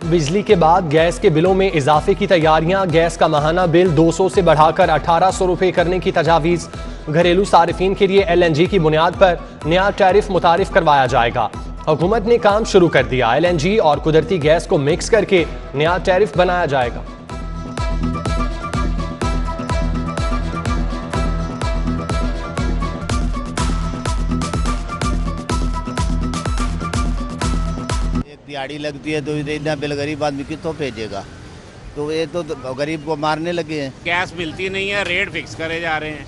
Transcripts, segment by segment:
बिजली के बाद गैस के बिलों में इजाफे की तैयारियां। गैस का माहाना बिल 200 से बढ़ाकर 1800 रुपए करने की तजावीज़। घरेलू सारिफीन के लिए LNG की बुनियाद पर नया टैरिफ मुतारिफ करवाया जाएगा। हुकूमत ने काम शुरू कर दिया। LNG और कुदरती गैस को मिक्स करके नया टैरिफ बनाया जाएगा। दिहाड़ी लगती है तो इतना बिल गरीब आदमी कितों भेजेगा, तो ये तो गरीब को मारने लगे हैं। गैस मिलती नहीं है, रेट फिक्स करे जा रहे हैं।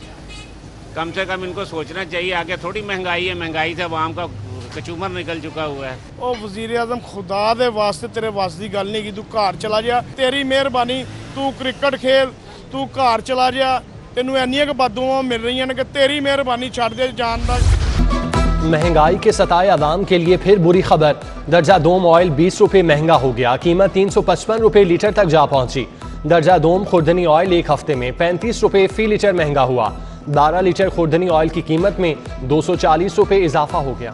कम से कम इनको सोचना चाहिए, आगे थोड़ी महंगाई है, महंगाई से आवाम का कचूमर निकल चुका हुआ है। ओ वज़ीर आज़म खुदा दे वास्ते तेरे वास्ते की गल नहीं की, तू घर चला जा, तेरी मेहरबानी, तू क्रिकेट खेल, तू घर चला जा, तेनू इन्नियां क बददुआं मिल रही हैं कि तेरी मेहरबानी छड़ दे जान दा। महंगाई के सताए आवाम के लिए फिर बुरी खबर। दर्जा दोम ऑयल 20 रुपए महंगा हो गया। कीमत 355 रुपए लीटर तक जा पहुंची। दर्जा दोम खुर्दनी ऑयल एक हफ्ते में 35 रुपए फी लीटर महंगा हुआ। 12 लीटर खुर्दनी ऑयल की कीमत में 240 रुपए इजाफा हो गया।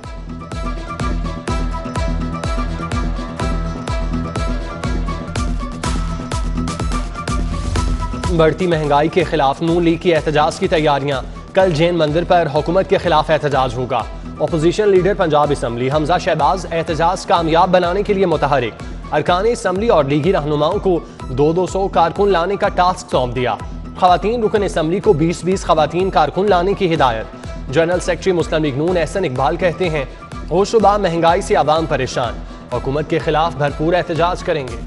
बढ़ती महंगाई के खिलाफ नून लीग की एहतजाज की तैयारियां। कल जैन मंदिर पर हुकूमत के खिलाफ एहतजाज होगा। Opposition leader Punjab assembly Hamza Shahbaz एहतजाज कामयाब बनाने के लिए मुतहरिक। अरकान असम्बली और लीगी रहनुमाओं को 200 कारकुन लाने का टास्क सौंप दिया। खवातीन रुकन असम्बली को 20-20 खवातीन कारकुन लाने की हिदायत। जनरल सेक्रेटरी मुस्लिम लीग नून एहसन इकबाल कहते हैं, होशुबा महंगाई से आवाम परेशान, हुकूमत के खिलाफ भरपूर एहतजाज करेंगे।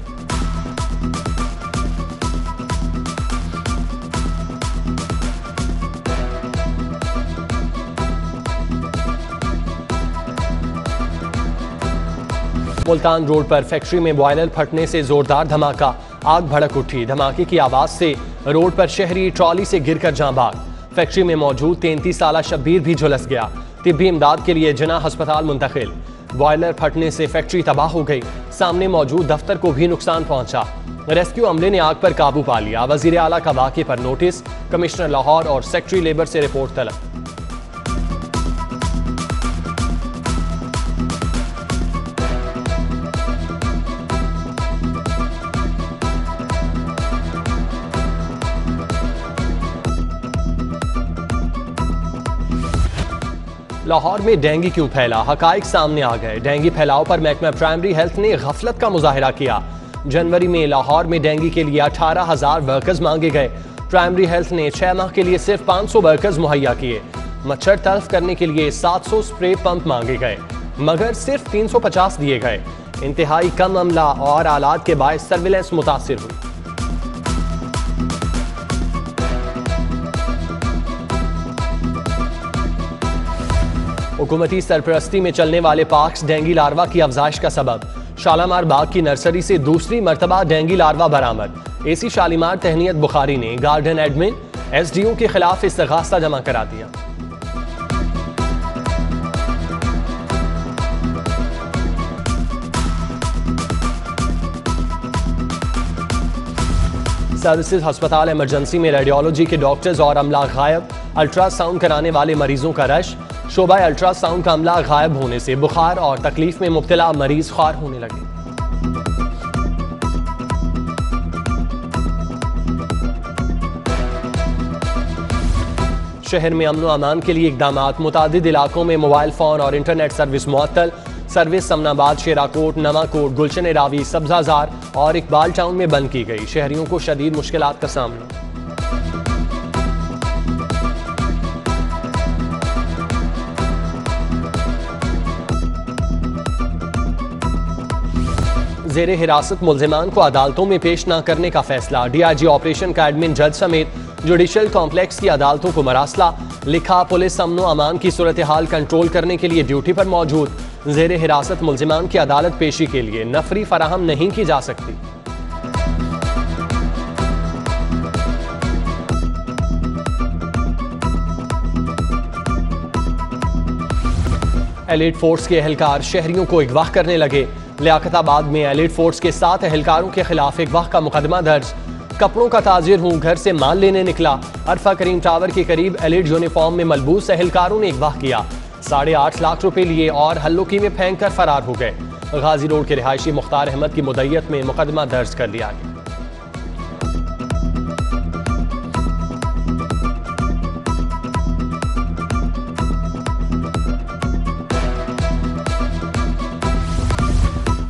मुल्तान रोड पर फैक्ट्री में बॉयलर फटने से जोरदार धमाका। आग भड़क उठी। धमाके की आवाज से रोड पर शहरी ट्रॉली से गिरकर जां भाग। फैक्ट्री में मौजूद 33 साला शब्बीर भी झुलस गया। तिब्बी इमदाद के लिए जना अस्पताल मुंतकिल। बॉयलर फटने से फैक्ट्री तबाह हो गई। सामने मौजूद दफ्तर को भी नुकसान पहुंचा। रेस्क्यू अमले ने आग पर काबू पा लिया। वजीर आला का वाक़े पर नोटिस। कमिश्नर लाहौर और सेक्रेटरी लेबर से रिपोर्ट तलब। लाहौर में डेंगू क्यों फैला, हकाइक सामने आ गए। डेंगू फैलाव पर महकमा प्राइमरी हेल्थ ने गफलत का मुजाहिरा किया। जनवरी में लाहौर में डेंगू के लिए 18,000 वर्कर्स मांगे गए। प्राइमरी हेल्थ ने 6 माह के लिए सिर्फ 500 वर्कर्स मुहैया किए। मच्छर तल्फ करने के लिए 700 स्प्रे पंप मांगे गए, मगर सिर्फ 350 दिए गए। इंतहाई कम अमला और आलात के बायस सर्विलेंस मुतासिर हुई। हुकूमती सरपरस्ती में चलने वाले पार्क्स डेंगू लार्वा की अफजाइश का सबब। शालामार बाग की नर्सरी से दूसरी मरतबा डेंगू लार्वा बरामद। एसी शालीमार तहनीत बुखारी ने गार्डन एडमिन SDO के खिलाफ इस्तगासा जमा करा दिया। सर्विसेज अस्पताल इमरजेंसी में रेडियोलॉजी के डॉक्टर्स और अमला गायब। अल्ट्रासाउंड कराने वाले मरीजों का रश। शोबा अल्ट्रासाउंड का अमला गायब होने से बुखार और तकलीफ में मुब्तला मरीज ख्वार होने लगे। शहर में अमन व अमान के लिए इकदामात। मुतादिद इलाकों में मोबाइल फोन और इंटरनेट सर्विस मुअत्तल। सर्विस समनाबाद, शेराकोट, नवाकोट, गुलशन रावी, सब्जाजार और इकबाल टाउन में बंद की गई। शहरियों को शदीद मुश्किलात का सामना। जेर हिरासत मुल्जिमान को अदालतों में पेश न करने का फैसला। DIG ऑपरेशन का एडमिन जज समेत जुडिशल कॉम्प्लेक्स की अदालतों को मरासला। लिखा, पुलिस अमन अमान की सूरत हाल कंट्रोल करने के लिए ड्यूटी पर मौजूद। जेर हिरासत मुल्जिमान की अदालत पेशी के लिए नफरी फराहम नहीं की जा सकती। एलिट फोर्स के एहलकार शहरियों को अगवा करने लगे। लियाकताबाद में एलिट फोर्स के 7 एहलकारों के खिलाफ अगवा का मुकदमा दर्ज। कपड़ों का ताजिर हूँ, घर से माल लेने निकला। अरफा करीम टावर के करीब एलिट यूनिफॉर्म में मलबूस एहलकारों ने अगवा किया। 8.5 लाख रुपए लिए और हल्लोकी में फेंक कर फरार हो गए। गाजी रोड के रिहायशी मुख्तार अहमद की मुद्दत में मुकदमा दर्ज कर लिया गया।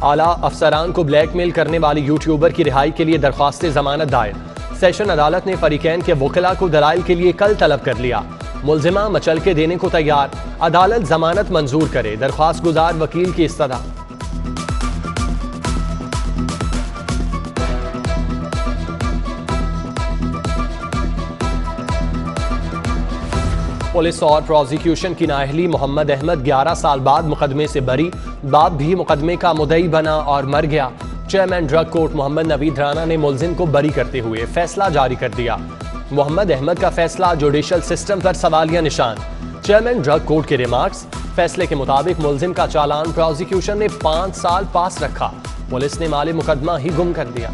आला अफसरान को ब्लैकमेल करने वाली यूट्यूबर की रिहाई के लिए दरख्वास्त जमानत दायर। सेशन अदालत ने फरीकैन के वकीला को दलाइल के लिए कल तलब कर लिया। मुलजिमा मचल के देने को तैयार, अदालत जमानत मंजूर करे, दरख्वास्त गुजार वकील की इस्तदा। पुलिस और प्रोसिक्यूशन की नाअहली, मोहम्मद अहमद 11 साल बाद मुकदमे से बरी, बाप भी मुकदमे का मुद्दई बना और मर गया। Chairman drug court Mohammad Naveed Rana ने मुलजिम को बरी करते हुए फैसला जारी कर दिया। मोहम्मद अहमद का फैसला जुडिशल सिस्टम पर सवालिया निशान। चेयरमैन ड्रग कोर्ट के रिमार्क्स, फैसले के मुताबिक मुलजिम का चालान प्रोसिक्यूशन ने 5 साल पास रखा, पुलिस ने माले मुकदमा ही गुम कर दिया।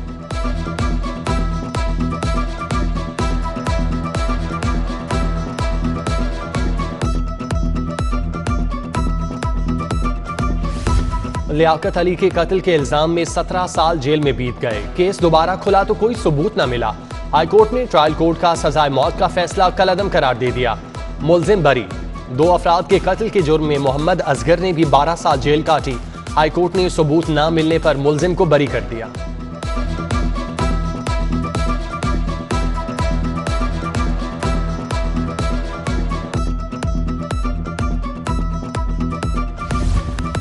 लियाकत अली के कत्ल के इल्जाम में 17 साल जेल में बीत गए। केस दोबारा खुला तो कोई सबूत न मिला। हाईकोर्ट ने ट्रायल कोर्ट का सजाए मौत का फैसला कलअदम करार दे दिया। मुलजिम बरी। 2 अफराद के कत्ल के जुर्म में मोहम्मद असगर ने भी 12 साल जेल काटी। हाईकोर्ट ने सबूत न मिलने पर मुलजिम को बरी कर दिया।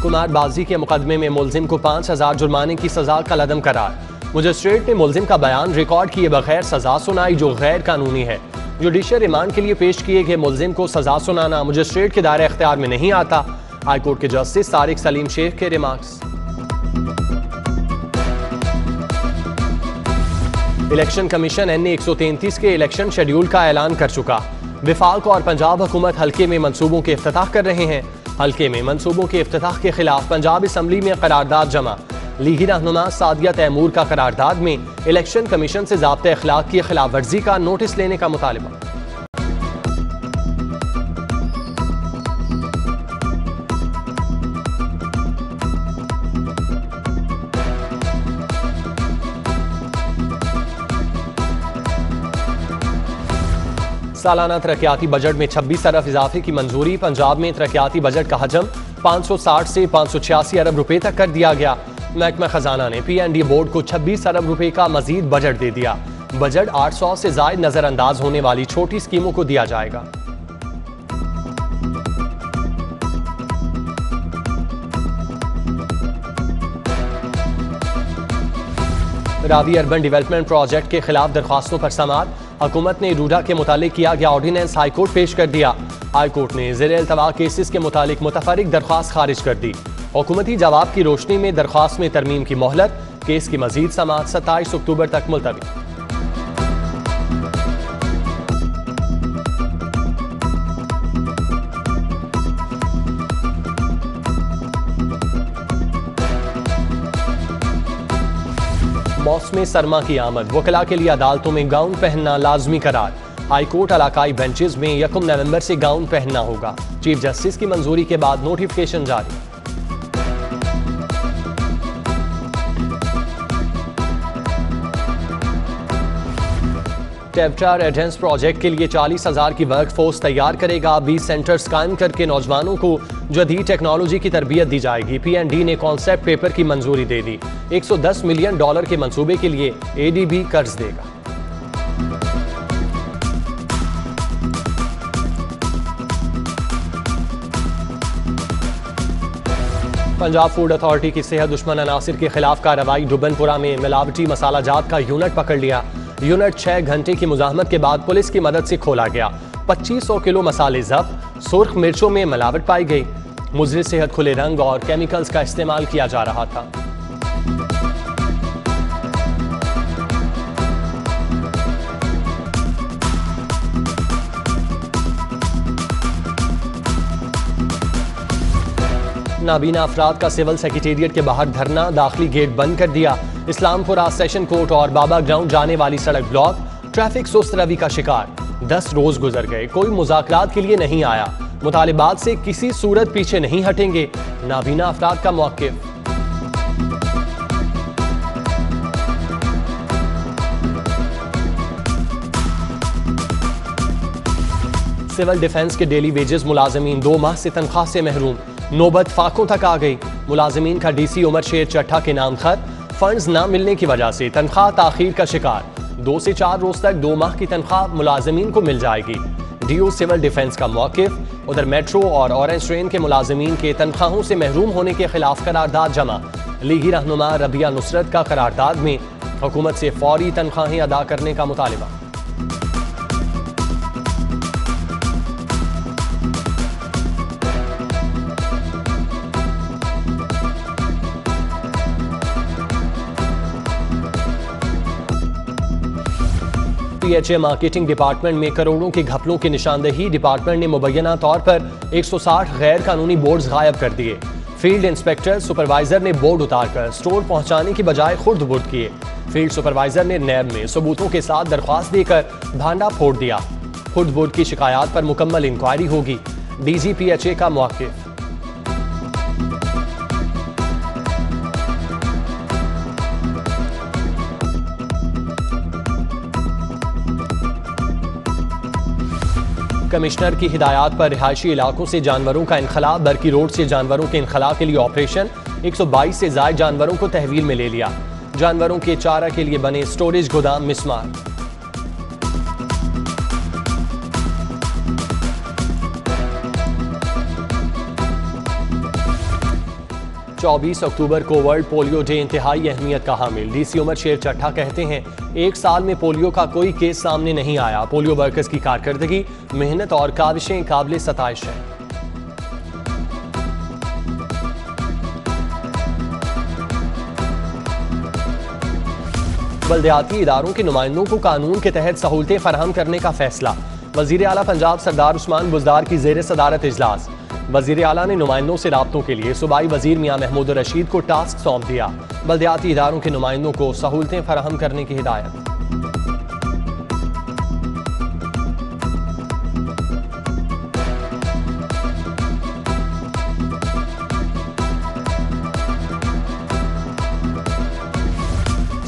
कुमारबाजी के मुकदमे में मुलजिम को 5000 जुर्माने की सजा कलअदम करार। मजिस्ट्रेट ने मुलजिम का बयान रिकॉर्ड किए बगैर सजा सुनाई, जो गैर कानूनी है। जुडिशियल रिमांड के लिए पेश किए गए मुलजिम को सजा सुनाना मजिस्ट्रेट के दायरे इख्तियार में नहीं आता। हाईकोर्ट के जस्टिस तारिक सलीम शेख के रिमार्क्स। इलेक्शन कमीशन NA 133 के इलेक्शन शेड्यूल का ऐलान कर चुका। विफाक और पंजाब हुकूमत हल्के में मंसूबों के इफ्तिताह कर रहे हैं। हल्के में मंसूबों के इफ्तिताह के खिलाफ पंजाब असम्बली में करारदाद जमा। लीगी रहनुमा सादिया तैमूर का करारदाद में इलेक्शन कमीशन से ज़ाब्ते अखलाक की खिलाफ वर्जी का नोटिस लेने का मुतालबा। सालाना तरक्याती बजट में 26 अरब इजाफे की मंजूरी। पंजाब में तरक्याती बजट का हजम 560 से 586 अरब रुपए तक कर दिया गया। महकमा खजाना ने PND बोर्ड को 26 अरब रुपए का मजीद बजट दे दिया। बजट 800 से जायद नजरअंदाज होने वाली छोटी स्कीमों को दिया जाएगा। रावी अर्बन डेवलपमेंट प्रोजेक्ट के खिलाफ दरखास्तों पर समाअत। हुकूमत ने रूडा के मुतालिक किया गया ऑर्डिनेंस हाईकोर्ट पेश कर दिया। हाईकोर्ट ने ज़ेरे अल्तवा केसेस के मुतालिक मुतफरिक दरख्वास्त खारिज कर दी। हुकूमती जवाब की रोशनी में दरख्वास्त में तरमीम की मोहलत। केस की मजीद समाअत 27 अक्टूबर तक मुलतवी। मौसम सरमा की आमद। वकला के लिए अदालतों में गाउन पहनना लाजमी करार। हाईकोर्ट इलाकाई बेंचेस में 1 नवंबर से गाउन पहनना होगा। चीफ जस्टिस की मंजूरी के बाद नोटिफिकेशन जारी। टेप्टार एडेंस प्रोजेक्ट के लिए 40,000 की वर्क फोर्स तैयार करेगा। 20 सेंटर्स कायम करके नौजवानों को जदीद टेक्नोलॉजी की तरबियत दी जाएगी। PND ने कॉन्सेप्ट पेपर की मंजूरी दे दी। $110 मिलियन के मंसूबे के लिए ADB कर्ज देगा। पंजाब फूड अथॉरिटी की सेहत दुश्मन अनासिर के खिलाफ कार्रवाई। डुबनपुरा में मिलावटी मसाला जात का यूनिट पकड़ लिया। यूनिट 6 घंटे की मुजाहमत के बाद पुलिस की मदद से खोला गया। 2500 किलो मसाले जब्त। सुर्ख मिर्चों में मिलावट पाई गई। मुज़र सेहत खुले रंग और केमिकल्स का इस्तेमाल किया जा रहा था। नाबीना अफराद का सिविल सेक्रेटेरिएट के बाहर धरना। दाखिली गेट बंद कर दिया। इस्लामपुरा सेशन कोर्ट और बाबा ग्राउंड जाने वाली सड़क ब्लॉक। ट्रैफिक सुस्त रवि का शिकार। 10 रोज गुजर गए, कोई मुज़ाकरात के लिए नहीं आया। मुतालिबात से किसी सूरत पीछे नहीं हटेंगे। नाबीना अफराद का मौक़िफ़। सिविल डिफेंस के डेली वेजेस मुलाजमीन 2 माह से तनख्वाह से महरूम, नौबत फाकों तक आ गई। मुलाजमीन का डीसी उमर शेर चट्टा के नाम खत, फंड्स न मिलने की वजह से तनख्वाह ताखीर का शिकार। 2 से 4 रोज तक 2 माह की तनख्वाह मुलाजमीन को मिल जाएगी। डीओ सिविल डिफेंस का मौकिफ। उधर मेट्रो और ऑरेंज ट्रेन के मुलाजमीन के तनख्वाहों से महरूम होने के खिलाफ करारदाद जमा। लीगी रहनुमा रबिया नुसरत का करारदाद में हुकूमत से फौरी तनख्वाहें अदा करने का मुतालिबा। PHA मार्केटिंग डिपार्टमेंट में करोड़ों के घपलों की निशानदेही। डिपार्टमेंट ने मुबैना तौर पर 160 गैर कानूनी बोर्ड्स गायब कर दिए। फील्ड इंस्पेक्टर सुपरवाइजर ने बोर्ड उतारकर स्टोर पहुंचाने की बजाय खुर्द बुर्द किए। फील्ड सुपरवाइजर ने नैब में सबूतों के साथ दरख्वास्त देकर भांडा फोड़ दिया। खुर्द बुर्द की शिकायत पर मुकम्मल इंक्वायरी होगी। DG PHA का मौकिफ। कमिश्नर की हिदायत पर रिहायशी इलाकों से जानवरों का इनखला। बरकी रोड से जानवरों के इनखला के लिए ऑपरेशन। 122 से ज्यादा जानवरों को तहवील में ले लिया। जानवरों के चारा के लिए बने स्टोरेज गोदाम मिसमार। चौबीस अक्टूबर को वर्ल्ड पोलियो डे इंतहाई अहमियत का हामिल। डीसी उमर शेर चट्टा कहते हैं 1 साल में पोलियो का कोई केस सामने नहीं आया। पोलियो वर्कर्स की कारकर्दगी, मेहनत और काविशें काबिल सताइश है। बल्दियाती इदारों के नुमाइंदों को कानून के तहत सहूलतें फराहम करने का फैसला। वजीर आला पंजाब सरदार उस्मान बुज़दार की ज़ेर सदारत इजलास। वजीर आला ने नुमाइंदों से राब्तों के लिए सूबाई वजीर मियां महमूद रशीद को टास्क सौंप दिया। बल्दियाती इदारों के नुमाइंदों को सहूलतें फराहम करने की हिदायत।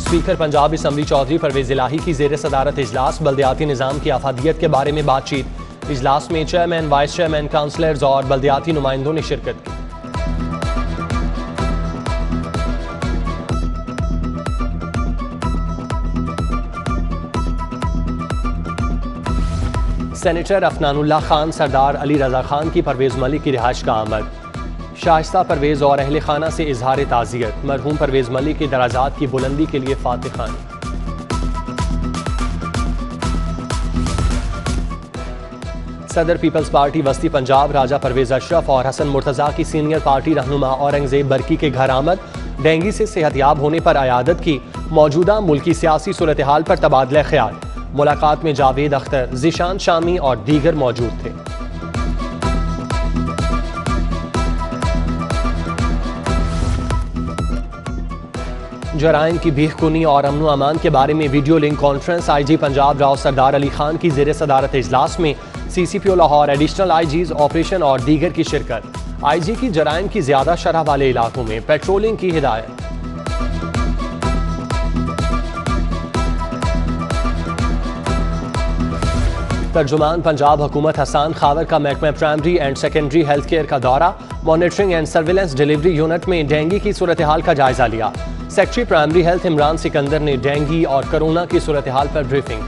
स्पीकर पंजाब असम्बली चौधरी परवेज इलाही की ज़ेर सदारत इजलास। बल्दियाती निज़ाम की अफादियत के बारे में बातचीत। इजलास में चेयरमैन, वाइस चेयरमैन, काउंसलर्स और बल्दियाती नुमाइंदों ने शिरकत की। सेनेटर अफनानुल्लाह खान, सरदार अली रजा खान की परवेज मलिक की रिहाइश का आमद। शाइस्ता परवेज और अहले खाना से इजहार ताज़ियत। मरहूम परवेज मलिक के दराजात की बुलंदी के लिए फातिहानी। सदर पीपल्स पार्टी वस्ती पंजाब राजा परवेज अशरफ और हसन मुर्तजा की सीनियर पार्टी रहनुमा औरंगजेब बरकी के घर आमद। डेंगू से सेहतयाब होने पर अयादत की। मौजूदा मुल्की सियासी सूरत हाल पर तबादला ख्याल। मुलाकात में जावेद अख्तर, जिशान शामी और दीगर मौजूद थे। जराइम की भीखकुनी और अमन अमान के बारे में video link conference. IG Punjab Rao Sardar Ali Khan की ज़ेर सदारत इजलास में CCPO Lahore, additional IGs operation और दीगर की शिरकत। IG की जराइम की ज्यादा शरह वाले इलाकों में पेट्रोलिंग की हिदायत। तर्जुमान पंजाब हुकूमत हसान खावर का महकमा primary and secondary health care का दौरा। Monitoring and surveillance delivery unit में डेंगू की सूरत हाल का जायजा लिया। Secretary primary health Imran Sikandar ने डेंगू और कोरोना की सूरत हाल पर briefing.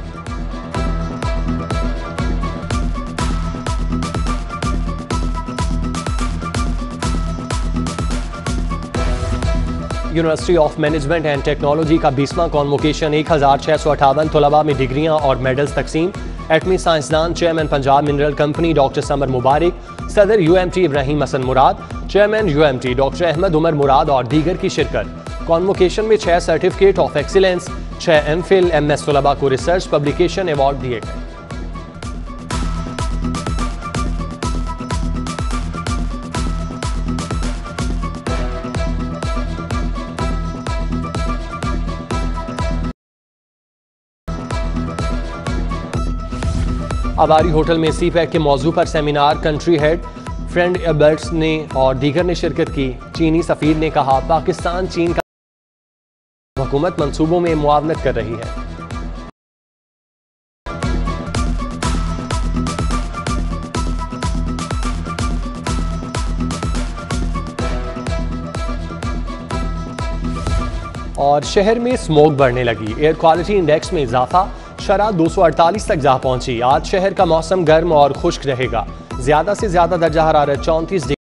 University of management and technology का 20वां कॉन्वोकेशन। 1658 तलबा में डिग्रियां और मेडल्स तकसीम। एटमी साइंसदान, chairman Punjab mineral company doctor Samar Mubarak, सदर UMT Ibrahim Hasan Murad, chairman UMT doctor Ahmed Umar Murad और दीगर की शिरकत। कॉन्वोकेशन में 6 certificate of excellence, 6 MPhil MS तलबा को रिसर्च पब्लिकेशन अवार्ड दिए गए। अबारी होटल में CPEC के मौजू पर सेमिनार। कंट्री हेड फ्रेंड एबर्ट्स ने और दीगर ने शिरकत की। चीनी सफीर ने कहा पाकिस्तान चीन का हुकूमत मंसूबों में मुआवनत कर रही है। और शहर में स्मोक बढ़ने लगी। एयर क्वालिटी इंडेक्स में इजाफा, शरह 248 तक जा पहुंची। आज शहर का मौसम गर्म और खुश्क रहेगा। ज्यादा से ज्यादा दर्जा हरारत 34 डिग्री